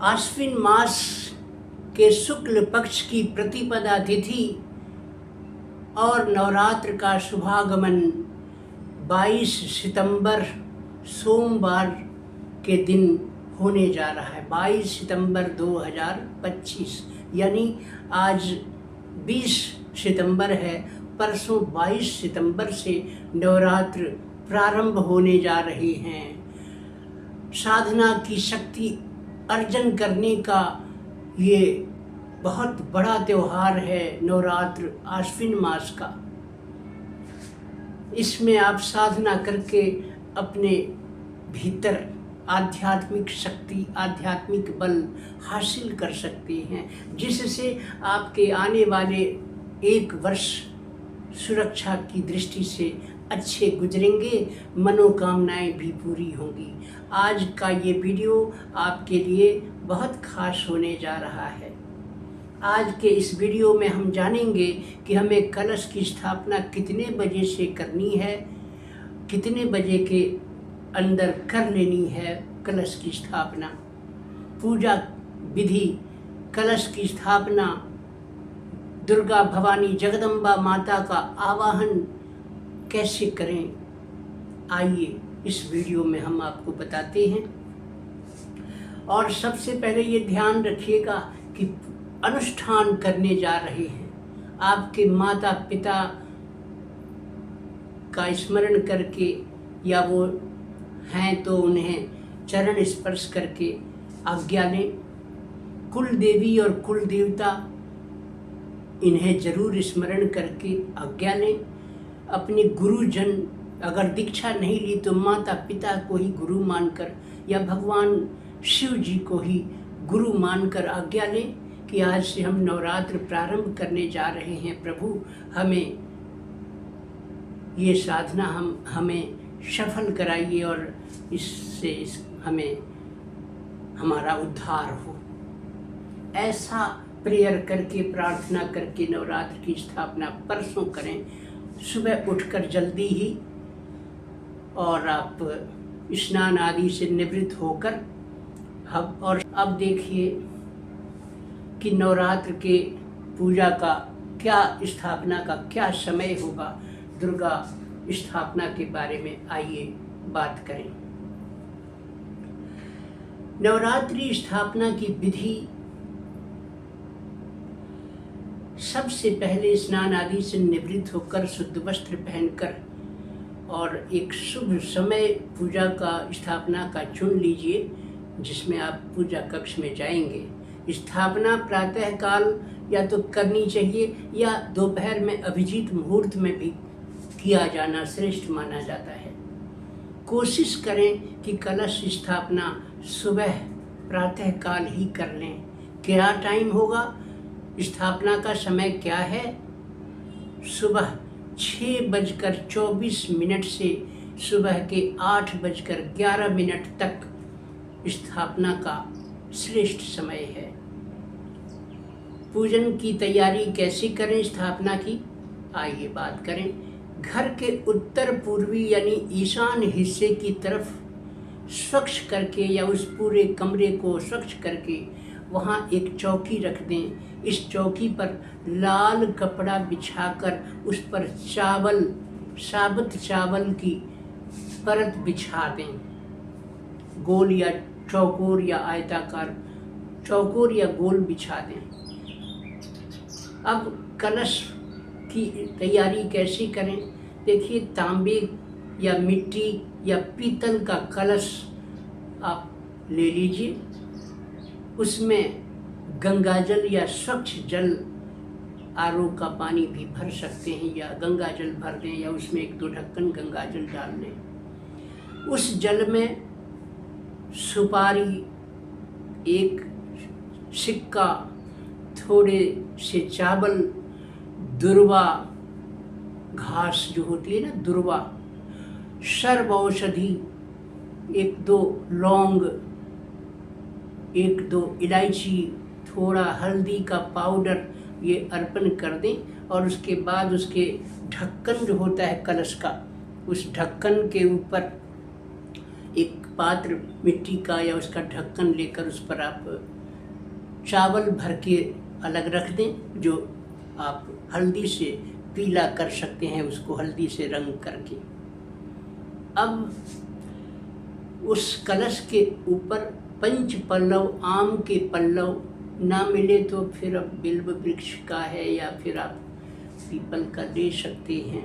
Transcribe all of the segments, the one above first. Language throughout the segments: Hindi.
आश्विन मास के शुक्ल पक्ष की प्रतिपदा तिथि और नवरात्र का शुभागमन 22 सितंबर सोमवार के दिन होने जा रहा है। 22 सितंबर 2025 यानी आज 20 सितंबर है। परसों 22 सितंबर से नवरात्र प्रारंभ होने जा रहे हैं। साधना की शक्ति अर्जन करने का ये बहुत बड़ा त्यौहार है नवरात्र आश्विन मास का। इसमें आप साधना करके अपने भीतर आध्यात्मिक शक्ति, आध्यात्मिक बल हासिल कर सकते हैं, जिससे आपके आने वाले एक वर्ष सुरक्षा की दृष्टि से अच्छे गुजरेंगे, मनोकामनाएं भी पूरी होंगी। आज का ये वीडियो आपके लिए बहुत खास होने जा रहा है। आज के इस वीडियो में हम जानेंगे कि हमें कलश की स्थापना कितने बजे से करनी है, कितने बजे के अंदर कर लेनी है कलश की स्थापना, पूजा विधि, कलश की स्थापना, दुर्गा भवानी जगदम्बा माता का आवाहन कैसे करें। आइए इस वीडियो में हम आपको बताते हैं। और सबसे पहले ये ध्यान रखिएगा कि अनुष्ठान करने जा रहे हैं, आपके माता पिता का स्मरण करके या वो हैं तो उन्हें चरण स्पर्श करके आज्ञा लें। कुल देवी और कुल देवता इन्हें जरूर स्मरण करके आज्ञा लें। अपने गुरुजन, अगर दीक्षा नहीं ली तो माता पिता को ही गुरु मानकर या भगवान शिव जी को ही गुरु मानकर आज्ञा लें कि आज से हम नवरात्र प्रारंभ करने जा रहे हैं। प्रभु हमें ये साधना हमें सफल कराइए और इससे हमें हमारा उद्धार हो। ऐसा प्रेयर करके, प्रार्थना करके नवरात्र की स्थापना परसों करें, सुबह उठकर जल्दी ही, और आप स्नान आदि से निवृत्त होकर अब देखिए कि नवरात्र के पूजा का क्या, स्थापना का क्या समय होगा। दुर्गा स्थापना के बारे में आइए बात करें। नवरात्रि स्थापना की विधि, सबसे पहले स्नान आदि से निवृत्त होकर शुद्ध वस्त्र पहनकर और एक शुभ समय पूजा का, स्थापना का चुन लीजिए जिसमें आप पूजा कक्ष में जाएंगे। स्थापना प्रातः काल या तो करनी चाहिए या दोपहर में अभिजीत मुहूर्त में भी किया जाना श्रेष्ठ माना जाता है। कोशिश करें कि कलश स्थापना सुबह प्रातः काल ही कर लें। क्या टाइम होगा, स्थापना का समय क्या है? सुबह 6:24 से सुबह के 8:11 तक स्थापना का श्रेष्ठ समय है। पूजन की तैयारी कैसे करें स्थापना की, आइए बात करें। घर के उत्तर पूर्वी यानी ईशान हिस्से की तरफ स्वच्छ करके या उस पूरे कमरे को स्वच्छ करके वहाँ एक चौकी रख दें। इस चौकी पर लाल कपड़ा बिछाकर उस पर साबुत चावल की परत बिछा दें। गोल या चौकोर या आयताकार, चौकोर या गोल बिछा दें। अब कलश की तैयारी कैसे करें, देखिए। तांबे या मिट्टी या पीतल का कलश आप ले लीजिए, उसमें गंगाजल या स्वच्छ जल, आरओ का पानी भी भर सकते हैं या गंगाजल भर दें या उसमें 1-2 ढक्कन गंगाजल डाल लें। उस जल में सुपारी, एक सिक्का, थोड़े से चावल, दुर्वा घास जो होती है ना, दुर्वा, सर्व औषधि, 1-2 लौंग, 1-2 इलायची, थोड़ा हल्दी का पाउडर ये अर्पण कर दें। और उसके बाद उसके ढक्कन जो होता है कलश का, उस ढक्कन के ऊपर एक पात्र मिट्टी का या उसका ढक्कन लेकर उस पर आप चावल भर के अलग रख दें, जो आप हल्दी से पीला कर सकते हैं, उसको हल्दी से रंग करके। अब उस कलश के ऊपर पंच पल्लव, आम के पल्लव ना मिले तो फिर अब बिल्व वृक्ष का है या फिर आप पीपल का ले सकते हैं।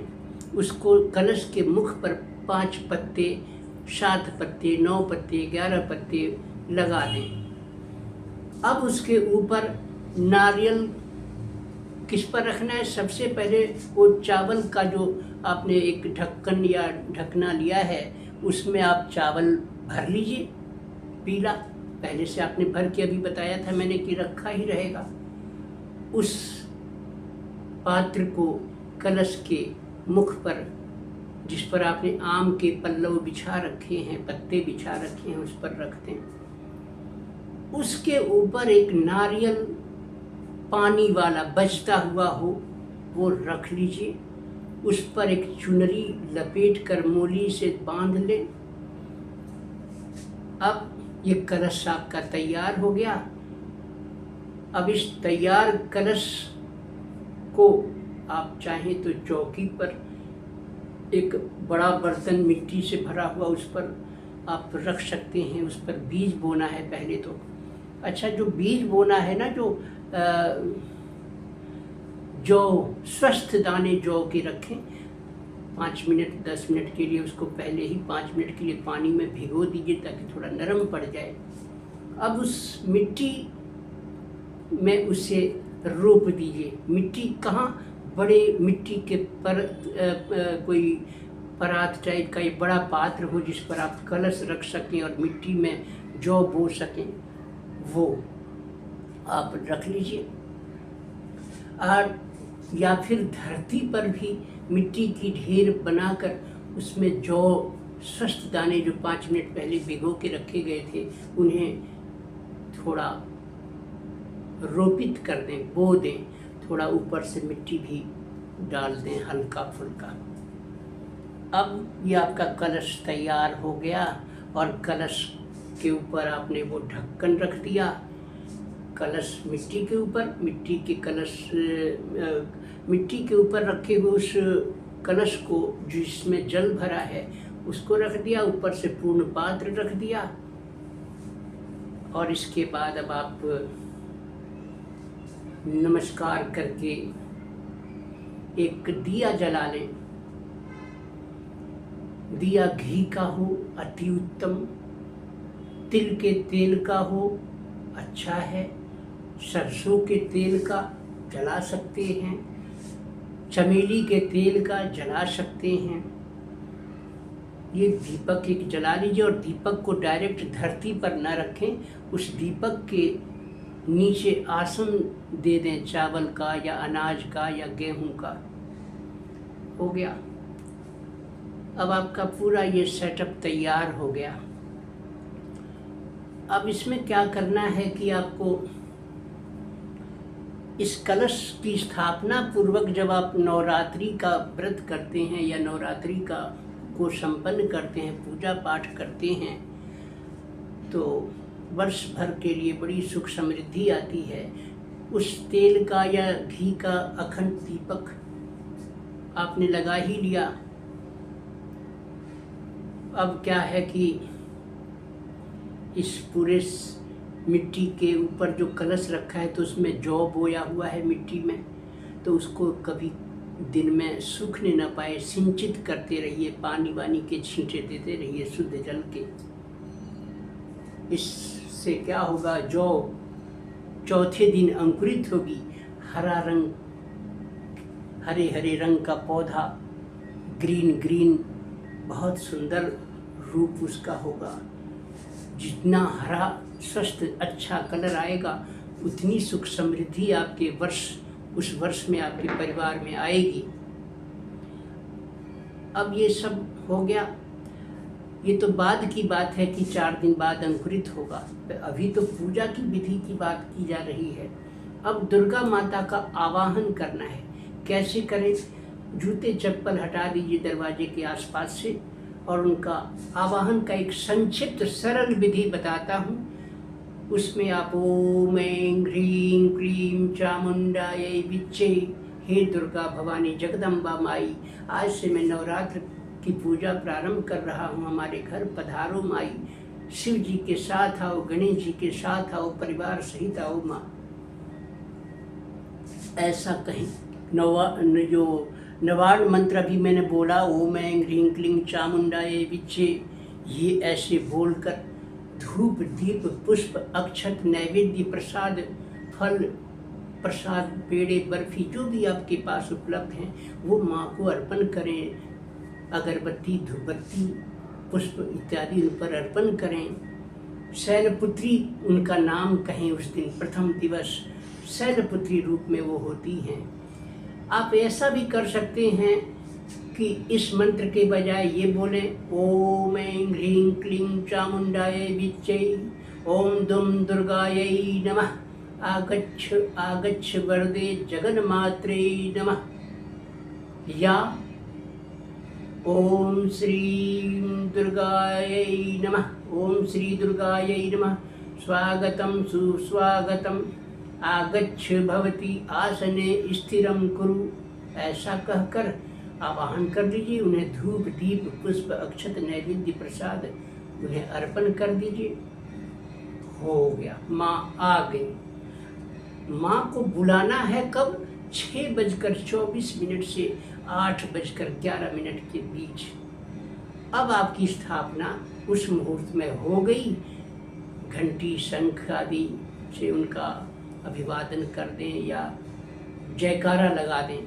उसको कलश के मुख पर 5 पत्ते, 7 पत्ते, 9 पत्ते, 11 पत्ते लगा दें। अब उसके ऊपर नारियल किस पर रखना है? सबसे पहले वो चावल का जो आपने एक ढक्कन या ढकना लिया है, उसमें आप चावल भर लीजिए पीला। पहले से आपने भर के अभी बताया था मैंने कि रखा ही रहेगा। उस पात्र को कलश के मुख पर, जिस पर आपने आम के पल्लव बिछा रखे हैं, पत्ते बिछा रखे हैं, उस पर रख दें। उसके ऊपर एक नारियल पानी वाला बचता हुआ हो वो रख लीजिए। उस पर एक चुनरी लपेट कर मोली से बांध लें। अब ये कलश आपका तैयार हो गया। अब इस तैयार कलश को आप चाहें तो चौकी पर एक बड़ा बर्तन मिट्टी से भरा हुआ उस पर आप रख सकते हैं। उस पर बीज बोना है पहले तो। अच्छा, जो बीज बोना है ना, जौ स्वस्थ दाने जौ के रखें। 5 मिनट 10 मिनट के लिए उसको पहले ही 5 मिनट के लिए पानी में भिगो दीजिए ताकि थोड़ा नरम पड़ जाए। अब उस मिट्टी में उसे रोप दीजिए। मिट्टी कहाँ? बड़े मिट्टी के पर कोई परात टाइप का एक बड़ा पात्र हो जिस पर आप कलश रख सकें और मिट्टी में जौ बो सकें, वो आप रख लीजिए। और या फिर धरती पर भी मिट्टी की ढेर बनाकर उसमें जौ स्वस्थ दाने जो 5 मिनट पहले भिगो के रखे गए थे उन्हें थोड़ा रोपित कर दें, बो दें। थोड़ा ऊपर से मिट्टी भी डाल दें हल्का फुल्का। अब ये आपका कलश तैयार हो गया और कलश के ऊपर आपने वो ढक्कन रख दिया। कलश मिट्टी के ऊपर, मिट्टी के ऊपर रखे हुए उस कलश को जिसमें जल भरा है उसको रख दिया। ऊपर से पूर्ण पात्र रख दिया। और इसके बाद अब आप नमस्कार करके एक दिया जला लें। दिया घी का हो अति उत्तम, तिल के तेल का हो अच्छा है, सरसों के तेल का जला सकते हैं, चमेली के तेल का जला सकते हैं। ये दीपक एक जला लीजिए और दीपक को डायरेक्ट धरती पर न रखें। उस दीपक के नीचे आसन दे दें चावल का या अनाज का या गेहूं का। हो गया। अब आपका पूरा ये सेटअप तैयार हो गया। अब इसमें क्या करना है कि आपको इस कलश की स्थापना पूर्वक जब आप नवरात्रि का व्रत करते हैं या नवरात्रि को संपन्न करते हैं, पूजा पाठ करते हैं, तो वर्ष भर के लिए बड़ी सुख समृद्धि आती है। उस तेल का या घी का अखंड दीपक आपने लगा ही लिया। अब क्या है कि इस पूरे मिट्टी के ऊपर जो कलश रखा है तो उसमें जौ बोया हुआ है मिट्टी में, तो उसको कभी दिन में सूखने न पाए सिंचित करते रहिए, पानी वानी के छींटे देते रहिए शुद्ध जल के। इससे क्या होगा, जौ चौथे दिन अंकुरित होगी। हरा रंग, हरे हरे रंग का पौधा, ग्रीन ग्रीन, बहुत सुंदर रूप उसका होगा। जितना हरा स्वस्थ अच्छा कलर आएगा उतनी सुख समृद्धि आपके उस वर्ष में आपके परिवार में आएगी। अब ये सब हो गया। ये तो बाद की बात है कि 4 दिन बाद अंकुरित होगा। अभी तो पूजा की विधि की बात की जा रही है। अब दुर्गा माता का आवाहन करना है। कैसे करें? जूते चप्पल हटा दीजिए दरवाजे के आसपास से और उनका आवाहन का एक संक्षिप्त सरल विधि बताता हूँ। उसमें आप ओम ऐं ह्रीं क्लीं चामुंडायै विच्चे, हे दुर्गा भवानी जगदम्बा माई, आज से मैं नवरात्र की पूजा प्रारंभ कर रहा हूँ, हमारे घर पधारो माई, शिव जी के साथ आओ, गणेश जी के साथ आओ, परिवार सहित आओ माँ। ऐसा कहीं जो नवार्ण मंत्र अभी मैंने बोला, ओम ऐं ह्रीं क्लीं चामुंडायै विच्चे, ये ऐसे बोलकर धूप दीप पुष्प अक्षत नैवेद्य प्रसाद फल प्रसाद पेड़े बर्फी जो भी आपके पास उपलब्ध हैं वो माँ को अर्पण करें। अगरबत्ती धूपबत्ती पुष्प इत्यादि उन पर अर्पण करें। शैलपुत्री उनका नाम कहें, उस दिन प्रथम दिवस शैलपुत्री रूप में वो होती हैं। आप ऐसा भी कर सकते हैं कि इस मंत्र के बजाय ये बोलें, ओम ऐं ह्रीं क्लीं चामुंडायै विच्चे, ओम दुम दुर्गायै नमः, आगच्छ आगच्छ वरदे जगन्मात्रे नमः, या ओम श्रीं दुर्गायै नमः, ओम श्री दुर्गायै नमः, स्वागतम सुस्वागतम, आगच्छ भवती आसने स्थिरं कुरु, ऐसा कहकर आवाहन कर दीजिए। उन्हें धूप दीप पुष्प अक्षत नैवेद्य प्रसाद उन्हें अर्पण कर दीजिए। हो गया, माँ आ गई। माँ को बुलाना है कब? 6:24 से 8:11 के बीच। अब आपकी स्थापना उस मुहूर्त में हो गई। घंटी शंख आदि से उनका अभिवादन कर दें या जयकारा लगा दें।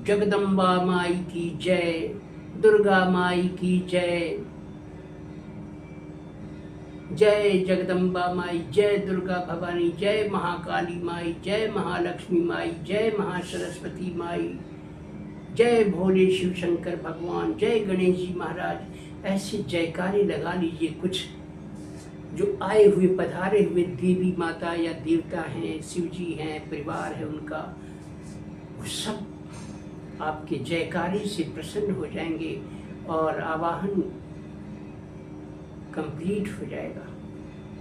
जगदम्बा माई की जय, दुर्गा माई की जय, जय जगदम्बा माई, जय दुर्गा भवानी, जय महाकाली माई, जय महालक्ष्मी माई, जय महासरस्वती माई, जय भोले शिव शंकर भगवान, जय गणेश जी महाराज। ऐसे जयकारे लगा लीजिए। कुछ जो आए हुए पधारे हुए देवी माता या देवता हैं, शिव जी हैं, परिवार है उनका, वो सब आपके जयकारे से प्रसन्न हो जाएंगे और आवाहन कंप्लीट हो जाएगा,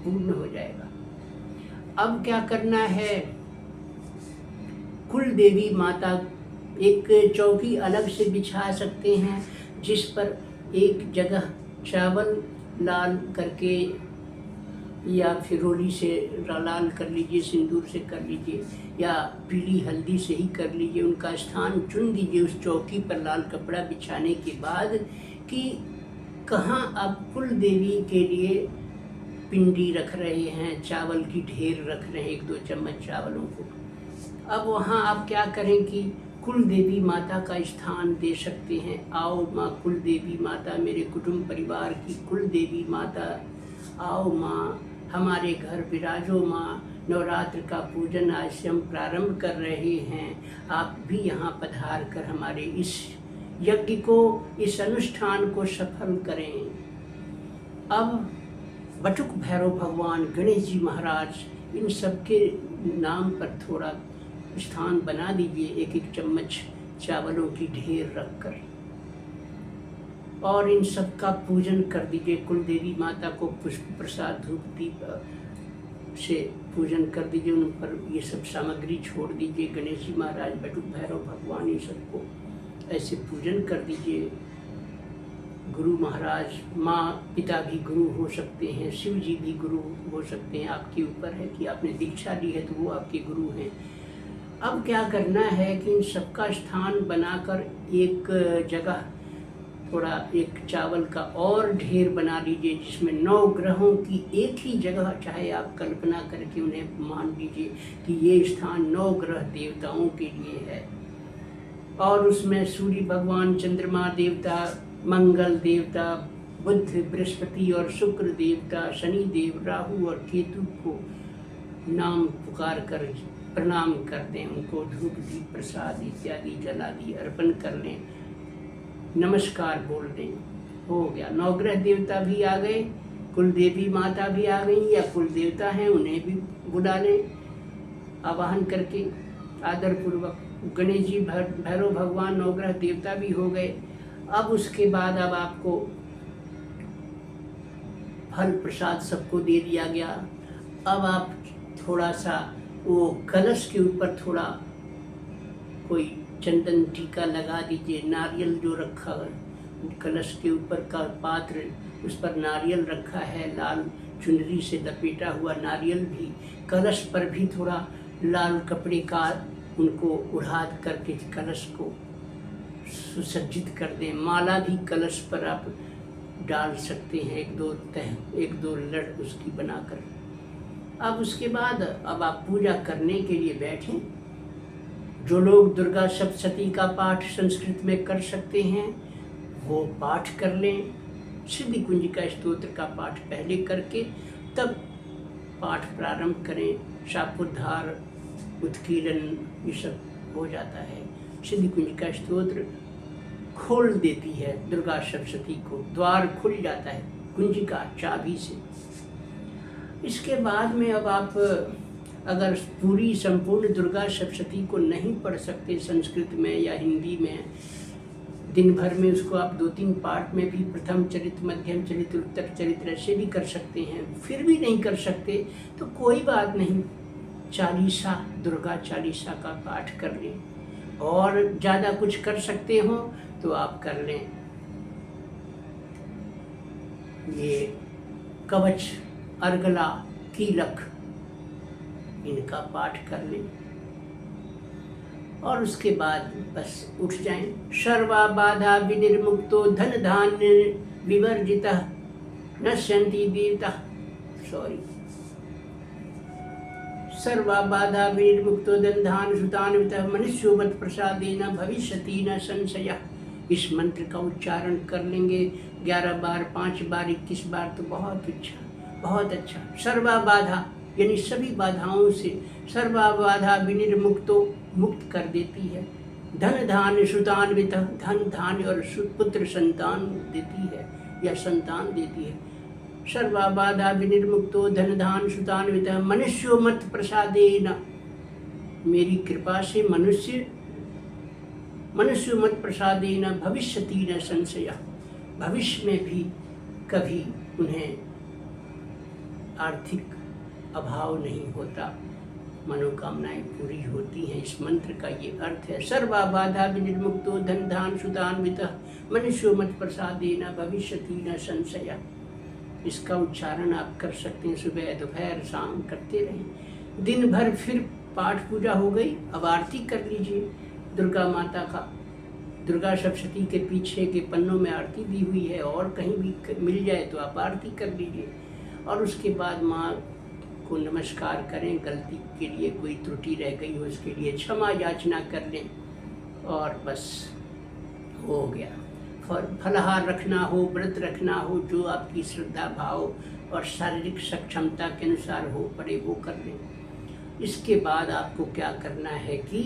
पूर्ण हो जाएगा। अब क्या करना है? कुल देवी माता एक चौकी अलग से बिछा सकते हैं, जिस पर एक जगह चावल लाल करके या फिर रोली से लाल कर लीजिए, सिंदूर से कर लीजिए या पीली हल्दी से ही कर लीजिए। उनका स्थान चुन दीजिए उस चौकी पर लाल कपड़ा बिछाने के बाद कि कहाँ आप कुल देवी के लिए पिंडी रख रहे हैं, चावल की ढेर रख रहे हैं, 1-2 चम्मच चावलों को। अब वहाँ आप क्या करें कि कुल देवी माता का स्थान दे सकते हैं। आओ माँ कुल देवी माता, मेरे कुटुंब परिवार की कुल देवी माता, आओ माँ हमारे घर विराजो माँ। नवरात्र का पूजन आज से हम प्रारंभ कर रहे हैं, आप भी यहाँ पधार कर हमारे इस यज्ञ को, इस अनुष्ठान को सफल करें। अब बटुक भैरव भगवान, गणेश जी महाराज, इन सबके नाम पर थोड़ा स्थान बना दीजिए, 1-1 चम्मच चावलों की ढेर रखकर, और इन सब का पूजन कर दीजिए। कुल देवी माता को पुष्प प्रसाद धूप दीप से पूजन कर दीजिए। उन पर ये सब सामग्री छोड़ दीजिए। गणेश जी महाराज, बटुक भैरव भगवान, ये सबको ऐसे पूजन कर दीजिए। गुरु महाराज, माँ पिता भी गुरु हो सकते हैं, शिव जी भी गुरु हो सकते हैं। आपके ऊपर है कि आपने दीक्षा ली है तो वो आपके गुरु हैं। अब क्या करना है कि इन सबका स्थान बनाकर एक जगह थोड़ा एक चावल का और ढेर बना लीजिए, जिसमें 9 ग्रहों की एक ही जगह, चाहे आप कल्पना करके उन्हें मान लीजिए कि ये स्थान 9 ग्रह देवताओं के लिए है। और उसमें सूर्य भगवान, चंद्रमा देवता, मंगल देवता, बुध, बृहस्पति और शुक्र देवता, शनि देव, राहु और केतु को नाम पुकार कर प्रणाम कर दें। उनको धूप दीप प्रसाद इत्यादि जल आदि अर्पण कर लें, नमस्कार बोल दें। हो गया। 9 ग्रह देवता भी आ गए, कुल देवी माता भी आ गई, या कुल देवता हैं उन्हें भी बुला लें आवाहन करके आदर पूर्वक। गणेश जी, भैरव भगवान, 9 ग्रह देवता भी हो गए। अब उसके बाद अब आपको फल प्रसाद सबको दे दिया गया। अब आप थोड़ा सा वो कलश के ऊपर थोड़ा कोई चंदन टीका लगा दीजिए। नारियल जो रखा है कलश के ऊपर का पात्र, उस पर नारियल रखा है, लाल चुनरी से लपेटा हुआ नारियल भी। कलश पर भी थोड़ा लाल कपड़े का उनको उड़ा करके कलश को सुसज्जित कर दें। माला भी कलश पर आप डाल सकते हैं, एक दो लड़ उसकी बनाकर। अब उसके बाद अब आप पूजा करने के लिए बैठें। जो लोग दुर्गा सप्तशती का पाठ संस्कृत में कर सकते हैं वो पाठ कर लें। सिद्धि कुंजिका स्तोत्र का पाठ पहले करके तब पाठ प्रारंभ करें। शापोद्धार, उत्कीलन ये सब हो जाता है। सिद्धि कुंजिका स्तोत्र खोल देती है दुर्गा सप्तशती को, द्वार खुल जाता है कुंजिका चाबी से। इसके बाद में अब आप अगर पूरी संपूर्ण दुर्गा सप्तशती को नहीं पढ़ सकते संस्कृत में या हिंदी में, दिन भर में उसको आप 2-3 पार्ट में भी प्रथम चरित्र, मध्यम चरित्र, उत्तर चरित्र ऐसे भी कर सकते हैं। फिर भी नहीं कर सकते तो कोई बात नहीं, चालीसा, दुर्गा चालीसा का पाठ कर लें। और ज़्यादा कुछ कर सकते हो तो आप कर लें ये कवच, अर्गला, कीलक, इनका पाठ कर लें। और उसके बाद बस उठ जाएं। सर्वा बाधा विनिर्मुक्तो धन धान्य विवर्जितः नश्यन्ति देवता, सर्वा बाधा विनिर्मुक्तो धन धान्य सुतान्वितः मनुष्यो मत प्रसादेन भविष्यति न संशयः। इस मंत्र का उच्चारण कर लेंगे 11 बार, 5 बार, 21 बार तो बहुत अच्छा, बहुत अच्छा। सर्वा बाधा यानी सभी बाधाओं से, सर्वा बाधा विनिर्मुक्तो, मुक्त कर देती है। धन धान्य सुतान्वित, धन धान्य और पुत्र संतान देती है या संतान देती है। सर्वा बाधा विनिर्मुक्तो धन धान्य सुतान्वित मनुष्यो मत प्रसादेन, मेरी कृपा से मनुष्य मत प्रसादेन भविष्यति न संशय, भविष्य में भी कभी उन्हें आर्थिक अभाव नहीं होता, मनोकामनाएं पूरी होती हैं। इस मंत्र का ये अर्थ है। सर्वा बाधा विनिर्मुक्तो धन धान्य सुतान्वितः मनुष्यो मत प्रसादेन भविष्यति न संशय। इसका उच्चारण आप कर सकते हैं, सुबह दोपहर शाम करते रहें। दिन भर फिर पाठ पूजा हो गई। अब आरती कर लीजिए दुर्गा माता का। दुर्गा सप्तशती के पीछे के पन्नों में आरती दी हुई है, और कहीं भी मिल जाए तो आप आरती कर लीजिए। और उसके बाद माँ को नमस्कार करें। गलती के लिए कोई त्रुटि रह गई हो उसके लिए क्षमा याचना कर लें, और बस हो गया। फलाहार रखना हो, व्रत रखना हो, जो आपकी श्रद्धा भाव और शारीरिक सक्षमता के अनुसार हो पड़े वो कर लें। इसके बाद आपको क्या करना है कि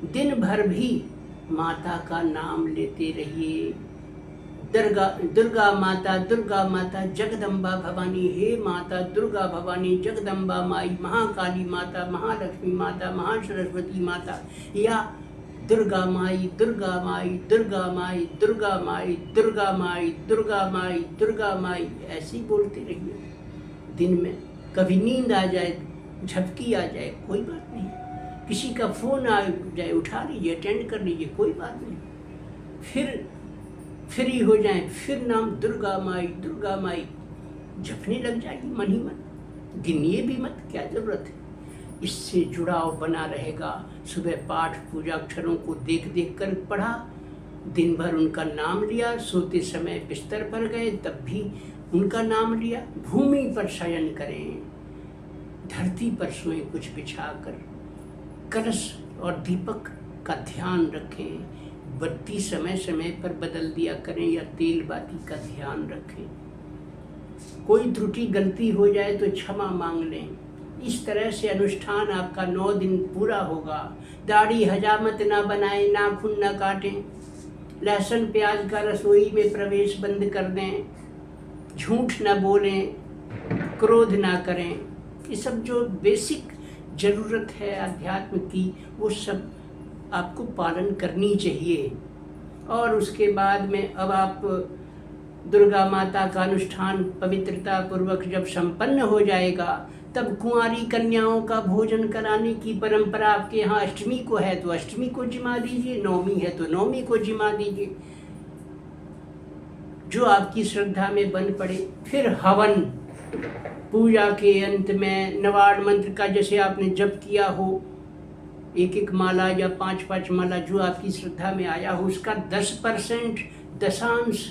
दिन भर भी माता का नाम लेते रहिए। दुर्गा माता जगदम्बा भवानी, हे माता दुर्गा भवानी, जगदम्बा माई, महाकाली माता, महालक्ष्मी माता, महासरस्वती माता, या दुर्गा माई, दुर्गा माई, दुर्गा माई, दुर्गा माई, दुर्गा माई, दुर्गा माई, दुर्गा माई, ऐसे ही बोलते रहिए दिन में। कभी नींद आ जाए, झपकी आ जाए, कोई बात नहीं। किसी का फोन आ जाए, उठा लीजिए, अटेंड कर लीजिए, कोई बात नहीं। फिर फ्री हो जाए, फिर नाम दुर्गा माई जपने लग जाएगी मन ही मन, गिनिए भी मत, क्या जरूरत है। इससे जुड़ाव बना रहेगा। सुबह पाठ पूजा अक्षरों को देख कर पढ़ा, दिन भर उनका नाम लिया, सोते समय बिस्तर पर गए तब भी उनका नाम लिया। भूमि पर शयन करें, धरती पर सोएं कुछ बिछाकर। कलश और दीपक का ध्यान रखें। बत्ती समय समय पर बदल दिया करें या तेल बाती का ध्यान रखें। कोई त्रुटि गलती हो जाए तो क्षमा मांग लें। इस तरह से अनुष्ठान आपका 9 दिन पूरा होगा। दाढ़ी हजामत ना बनाएं, नाखून ना काटें, लहसुन प्याज का रसोई में प्रवेश बंद कर दें, झूठ ना बोलें, क्रोध ना करें। ये सब जो बेसिक ज़रूरत है अध्यात्म की, वो सब आपको पालन करनी चाहिए। और उसके बाद में अब आप दुर्गा माता का अनुष्ठान पवित्रता पूर्वक जब संपन्न हो जाएगा, तब कुंवारी कन्याओं का भोजन कराने की परंपरा आपके यहाँ अष्टमी को है तो अष्टमी को जिमा दीजिए, नवमी है तो नवमी को जिमा दीजिए, जो आपकी श्रद्धा में बन पड़े। फिर हवन, पूजा के अंत में नवाड मंत्र का जैसे आपने जप किया हो, एक एक माला या 5-5 माला जो आपकी श्रद्धा में आया हो, उसका 10% दशांश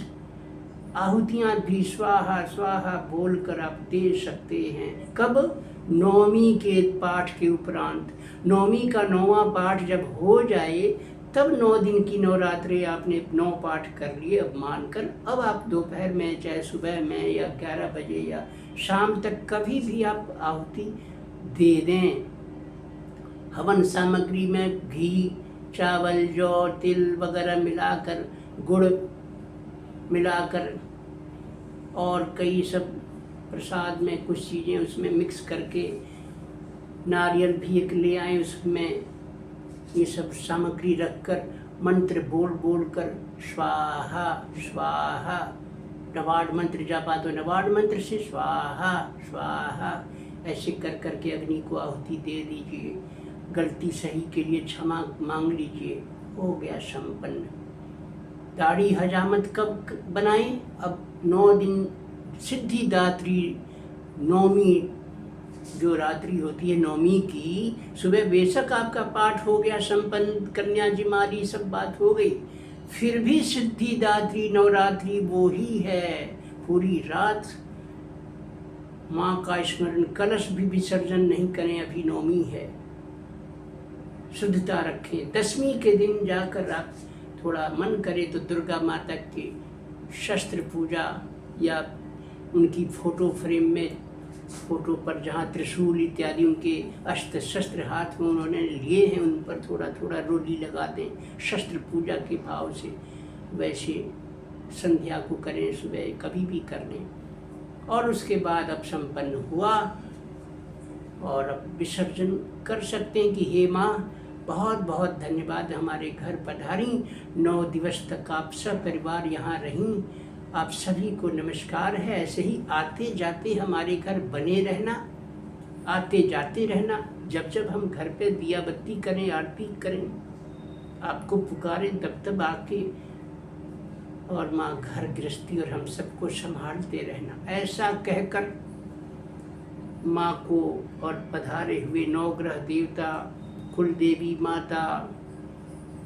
आहुतियाँ भी स्वाहा स्वाहा बोलकर आप दे सकते हैं। कब? नवमी के पाठ के उपरांत। नवमी का 9वां पाठ जब हो जाए, तब 9 दिन की नवरात्रि आपने 9 पाठ कर लिए अब मानकर, अब आप दोपहर में चाहे सुबह में या 11 बजे या शाम तक कभी भी आप आहुति दे दें। हवन सामग्री में घी, चावल, जौ, तिल वगैरह मिलाकर, गुड़ मिलाकर और कई सब प्रसाद में कुछ चीज़ें उसमें मिक्स करके, नारियल भी एक ले आए, उसमें ये सब सामग्री रखकर मंत्र बोल बोल कर स्वाहा स्वाहा, नवाड मंत्र जापा तो नवाड मंत्र से स्वाहा स्वाहा ऐसे कर करके अग्नि को आहुति दे दीजिए। गलती सही के लिए क्षमा मांग लीजिए, हो गया संपन्न। दाढ़ी हजामत कब बनाएं? अब 9 दिन सिद्धिदात्री नवमी जो रात्रि होती है नवमी की, सुबह बेशक आपका पाठ हो गया संपन्न, कन्या जिमाली सब बात हो गई, फिर भी सिद्धिदात्री नवरात्रि वो ही है। पूरी रात माँ का स्मरण, कलश भी विसर्जन नहीं करें, अभी नवमी है, शुद्धता रखें। 10वीं के दिन जाकर आप थोड़ा मन करे तो दुर्गा माता की शस्त्र पूजा या उनकी फोटो फ्रेम में, फोटो पर जहाँ त्रिशूल इत्यादि उनके अस्त्र शस्त्र हाथ में उन्होंने लिए हैं, उन पर थोड़ा थोड़ा रोली लगा दें शस्त्र पूजा के भाव से। वैसे संध्या को करें, सुबह कभी भी कर लें। और उसके बाद अब संपन्न हुआ और अब विसर्जन कर सकते हैं कि हे माँ बहुत बहुत धन्यवाद, हमारे घर पधारी, 9 दिवस तक आप सब परिवार यहाँ रहीं, आप सभी को नमस्कार है। ऐसे ही आते जाते हमारे घर बने रहना, आते जाते रहना। जब जब हम घर पे दिया बत्ती करें, आरती करें, आपको पुकारें, तब तब आके और माँ घर गृहस्थी और हम सबको संभालते रहना। ऐसा कहकर माँ को और पधारे हुए 9 ग्रह देवता, कुल देवी माता,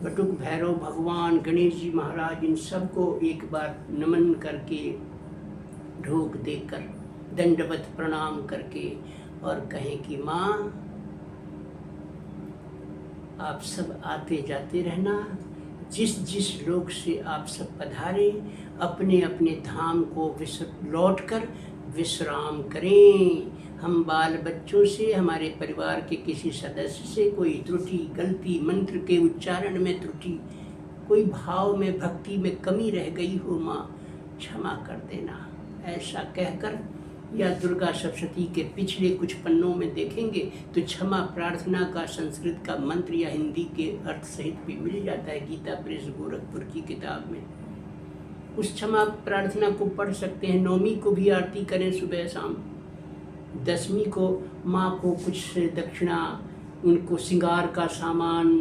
बटुक भैरव भगवान, गणेश जी महाराज, इन सबको एक बार नमन करके, ढोक देकर, दंडवत प्रणाम करके और कहें कि माँ आप सब आते जाते रहना, जिस जिस लोक से आप सब पधारे अपने अपने धाम को लौट कर विश्राम करें। हम बाल बच्चों से, हमारे परिवार के किसी सदस्य से कोई त्रुटि, गलती, मंत्र के उच्चारण में त्रुटि, कोई भाव में, भक्ति में कमी रह गई हो माँ क्षमा कर देना। ऐसा कहकर, या दुर्गा सप्तशती के पिछले कुछ पन्नों में देखेंगे तो क्षमा प्रार्थना का संस्कृत का मंत्र या हिंदी के अर्थ सहित भी मिल जाता है गीता प्रेस गोरखपुर की किताब में। उस क्षमा प्रार्थना को पढ़ सकते हैं। नवमी को भी आरती करें सुबह शाम। 10वीं को माँ को कुछ दक्षिणा, उनको श्रृंगार का सामान,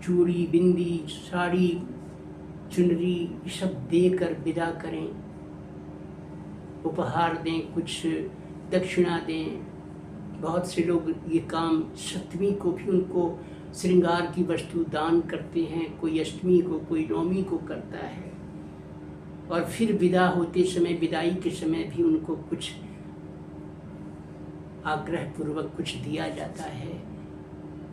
चूड़ी, बिंदी, साड़ी, चुनरी, ये सब देकर विदा करें, उपहार दें, कुछ दक्षिणा दें। बहुत से लोग ये काम 7वीं को भी उनको श्रृंगार की वस्तु दान करते हैं, कोई अष्टमी को, कोई नवमी को करता है। और फिर विदा होते समय, विदाई के समय भी उनको कुछ आग्रह पूर्वक कुछ दिया जाता है।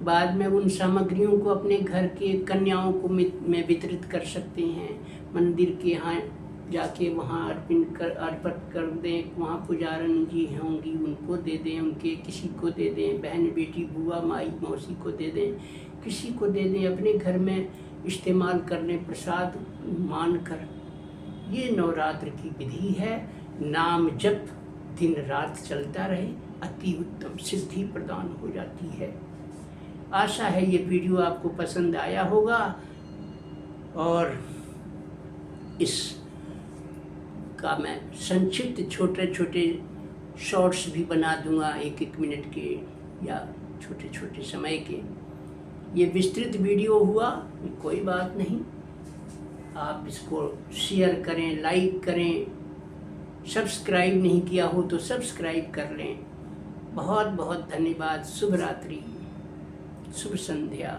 बाद में उन सामग्रियों को अपने घर के कन्याओं को में वितरित कर सकते हैं। मंदिर के यहाँ जाके वहाँ अर्पित कर दें, वहाँ पुजारन जी होंगी उनको दे दें, उनके किसी को दे दें, बहन बेटी बुआ माई मौसी को दे दें, किसी को दे दें, अपने घर में इस्तेमाल कर लें प्रसाद मानकर। ये नवरात्र की विधि है। नाम जप दिन रात चलता रहे, अति उत्तम सिद्धि प्रदान हो जाती है। आशा है ये वीडियो आपको पसंद आया होगा और इस का मैं संक्षिप्त छोटे छोटे शॉर्ट्स भी बना दूंगा, 1-1 मिनट के या छोटे छोटे समय के। ये विस्तृत वीडियो हुआ, कोई बात नहीं, आप इसको शेयर करें, लाइक करें, सब्सक्राइब नहीं किया हो तो सब्सक्राइब कर लें। बहुत बहुत धन्यवाद। शुभ रात्रि, शुभ संध्या।